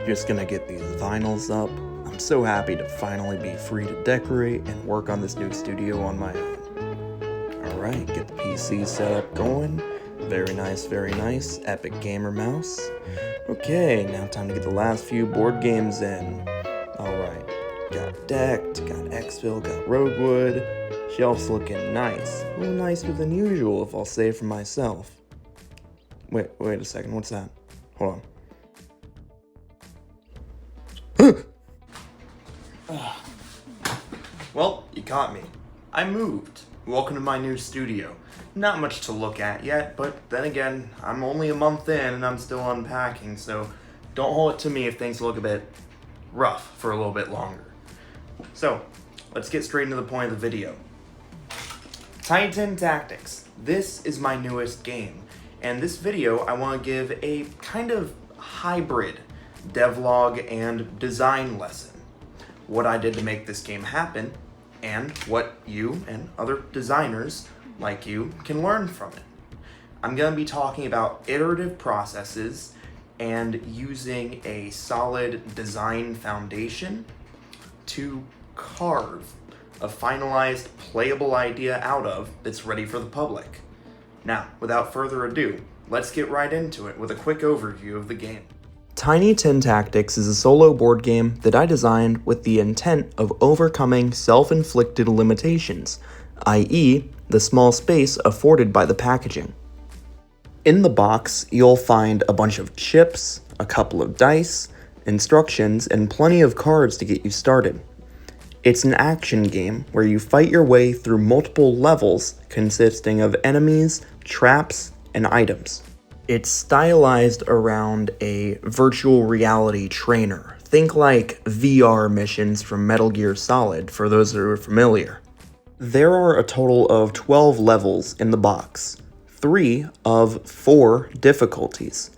Just gonna get these vinyls up. I'm so happy to finally be free to decorate and work on this new studio on my own. Alright, get the PC set up going. Very nice, very nice. Epic gamer mouse. Okay, now time to get the last few board games in. Alright, got Decked, got Xville, got Roguewood. Shelf's looking nice. A little nicer than usual, if I'll say for myself. Wait a second, what's that? Hold on. Well, you caught me. I moved. Welcome to my new studio. Not much to look at yet, but then again, I'm only a month in and I'm still unpacking, so don't hold it to me if things look a bit rough for a little bit longer. So, let's get straight into the point of the video. Tiny Tin Tactics. This is my newest game, and this video I want to give a kind of hybrid devlog and design lesson. What I did to make this game happen, and what you and other designers like you can learn from it. I'm going to be talking about iterative processes and using a solid design foundation to carve a finalized playable idea out of that's ready for the public. Now, without further ado, let's get right into it with a quick overview of the game. Tiny Tin Tactics is a solo board game that I designed with the intent of overcoming self-inflicted limitations, i.e., the small space afforded by the packaging. In the box, you'll find a bunch of chips, a couple of dice, instructions, and plenty of cards to get you started. It's an action game where you fight your way through multiple levels consisting of enemies, traps, and items. It's stylized around a virtual reality trainer. Think like VR missions from Metal Gear Solid, for those who are familiar. There are a total of 12 levels in the box, 3 of 4 difficulties.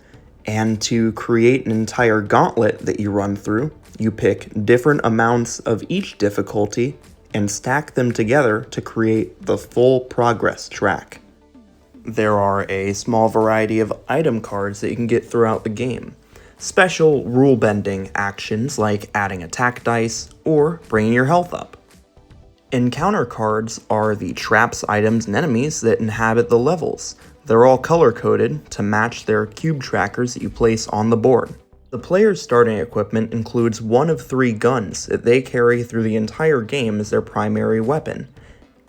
And to create an entire gauntlet that you run through, you pick different amounts of each difficulty and stack them together to create the full progress track. There are a small variety of item cards that you can get throughout the game. Special rule-bending actions like adding attack dice or bringing your health up. Encounter cards are the traps, items, and enemies that inhabit the levels. They're all color-coded to match their cube trackers that you place on the board. The player's starting equipment includes one of 3 guns that they carry through the entire game as their primary weapon,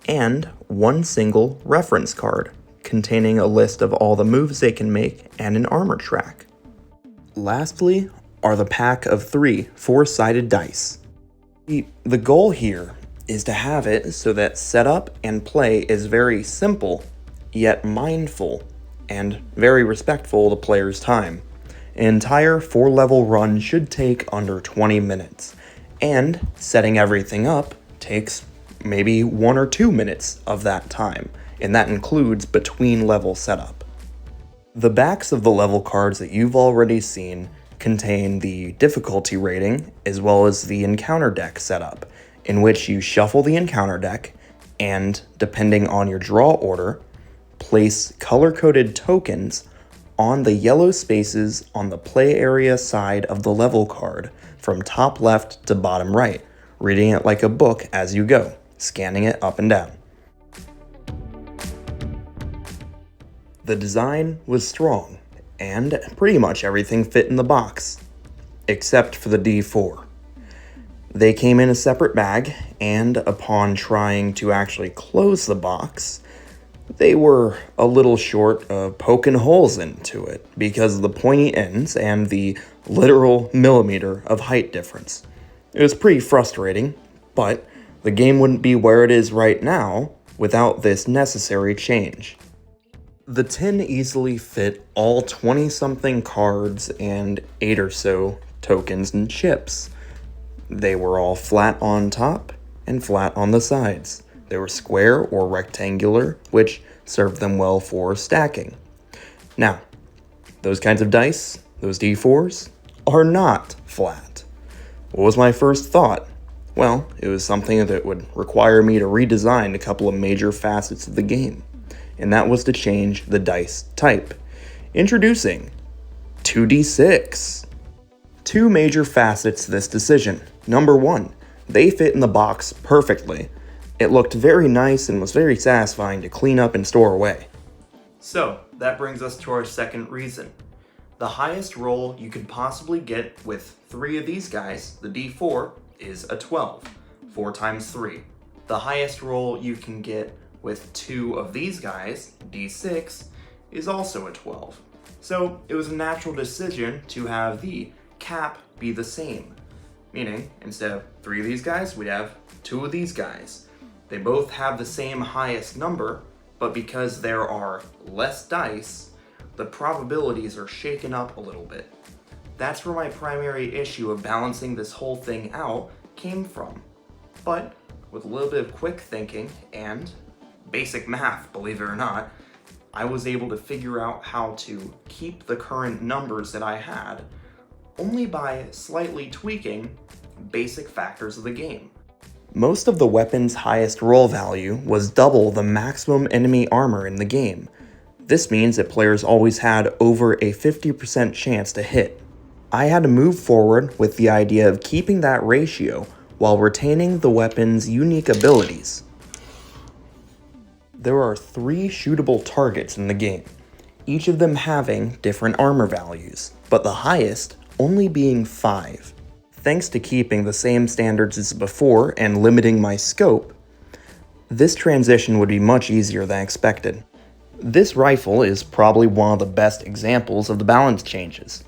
and one single reference card, containing a list of all the moves they can make and an armor track. Lastly are the pack of 3 4-sided dice. The goal here is to have it so that setup and play is very simple, yet mindful, and very respectful of the player's time. An entire 4-level run should take under 20 minutes, and setting everything up takes maybe 1 or 2 minutes of that time, and that includes between level setup. The backs of the level cards that you've already seen contain the difficulty rating as well as the encounter deck setup, in which you shuffle the encounter deck and, depending on your draw order, place color-coded tokens on the yellow spaces on the play area side of the level card from top left to bottom right, reading it like a book as you go, scanning it up and down. The design was strong, and pretty much everything fit in the box, except for the D4. They came in a separate bag, and upon trying to actually close the box, they were a little short of poking holes into it because of the pointy ends and the literal millimeter of height difference. It was pretty frustrating, but the game wouldn't be where it is right now without this necessary change. The tin easily fit all 20-something cards and 8 or so tokens and chips. They were all flat on top and flat on the sides. They were square or rectangular, which served them well for stacking. Now, those kinds of dice, those D4s, are not flat. What was my first thought? Well, it was something that would require me to redesign a couple of major facets of the game, and that was to change the dice type. Introducing 2d6. Two major facets to this decision. Number one, they fit in the box perfectly. It looked very nice and was very satisfying to clean up and store away. So, that brings us to our second reason. The highest roll you could possibly get with 3 of these guys, the D4, is a 12. 4 times 3. The highest roll you can get with 2 of these guys, D6, is also a 12. So it was a natural decision to have the cap be the same. Meaning, instead of 3 of these guys, we'd have 2 of these guys. They both have the same highest number, but because there are less dice, the probabilities are shaken up a little bit. That's where my primary issue of balancing this whole thing out came from. But with a little bit of quick thinking and basic math, believe it or not, I was able to figure out how to keep the current numbers that I had only by slightly tweaking basic factors of the game. Most of the weapon's highest roll value was double the maximum enemy armor in the game. This means that players always had over a 50% chance to hit. I had to move forward with the idea of keeping that ratio while retaining the weapon's unique abilities. There are 3 shootable targets in the game, each of them having different armor values, but the highest only being 5. Thanks to keeping the same standards as before and limiting my scope, this transition would be much easier than expected. This rifle is probably one of the best examples of the balance changes.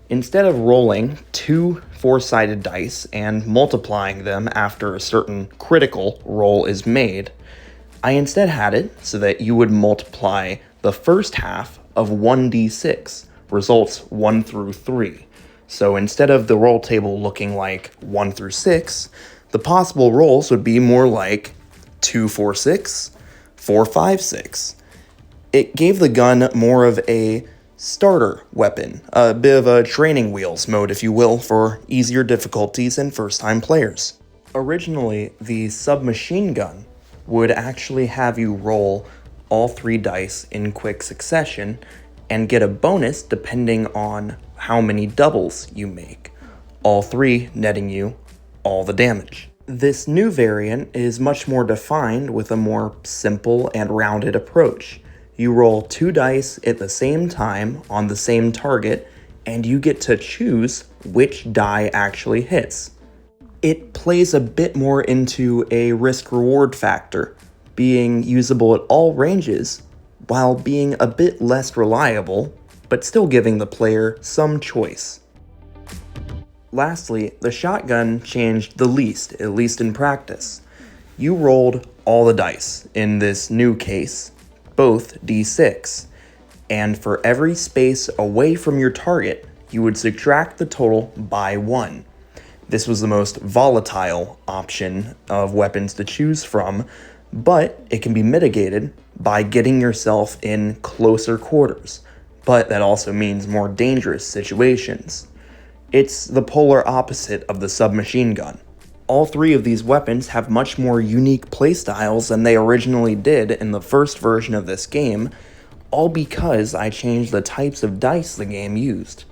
Instead of rolling 2 4-sided dice and multiplying them after a certain critical roll is made, I instead had it so that you would multiply the first half of 1d6, results 1 through 3. So instead of the roll table looking like 1 through 6, the possible rolls would be more like 2, 4, 6, 4, 5, 6. It gave the gun more of a starter weapon, a bit of a training wheels mode, if you will, for easier difficulties and first-time players. Originally, the submachine gun would actually have you roll all 3 dice in quick succession and get a bonus depending on how many doubles you make, all 3 netting you all the damage. This new variant is much more defined with a more simple and rounded approach. You roll 2 dice at the same time on the same target, and you get to choose which die actually hits. It plays a bit more into a risk-reward factor, being usable at all ranges, while being a bit less reliable, but still giving the player some choice. Lastly, the shotgun changed the least, at least in practice. You rolled all the dice, in this new case, both d6, and for every space away from your target, you would subtract the total by 1. This was the most volatile option of weapons to choose from, but it can be mitigated by getting yourself in closer quarters, but that also means more dangerous situations. It's the polar opposite of the submachine gun. All 3 of these weapons have much more unique playstyles than they originally did in the first version of this game, all because I changed the types of dice the game used.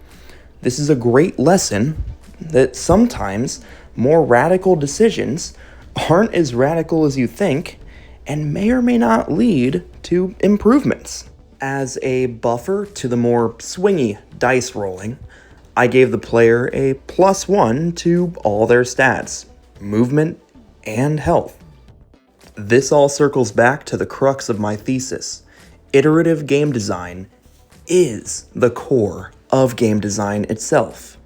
This is a great lesson that sometimes more radical decisions aren't as radical as you think and may or may not lead to improvements. As a buffer to the more swingy dice rolling, I gave the player a +1 to all their stats, movement, and health. This all circles back to the crux of my thesis. Iterative game design is the core of game design itself.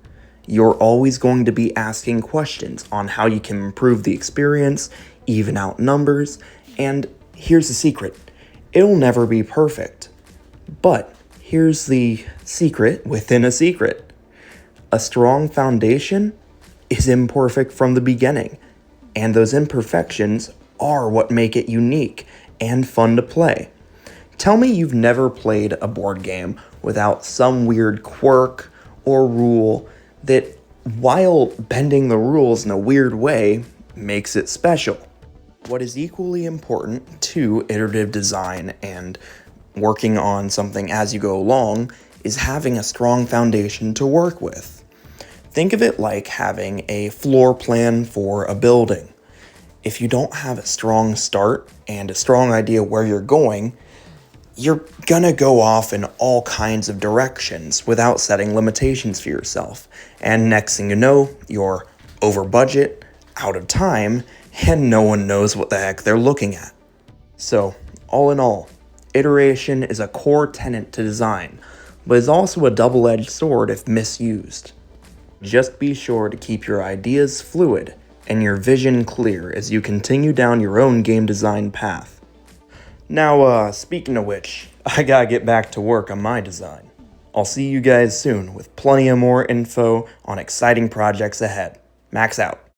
You're always going to be asking questions on how you can improve the experience, even out numbers, and here's the secret. It'll never be perfect. But here's the secret within a secret. A strong foundation is imperfect from the beginning, and those imperfections are what make it unique and fun to play. Tell me you've never played a board game without some weird quirk or rule that, while bending the rules in a weird way, makes it special. What is equally important to iterative design and working on something as you go along is having a strong foundation to work with. Think of it like having a floor plan for a building. If you don't have a strong start and a strong idea where you're going, you're gonna go off in all kinds of directions without setting limitations for yourself. And next thing you know, you're over budget, out of time, and no one knows what the heck they're looking at. So, all in all, iteration is a core tenet to design, but is also a double-edged sword if misused. Just be sure to keep your ideas fluid and your vision clear as you continue down your own game design path. Now, speaking of which, I gotta get back to work on my design. I'll see you guys soon with plenty of more info on exciting projects ahead. Max out.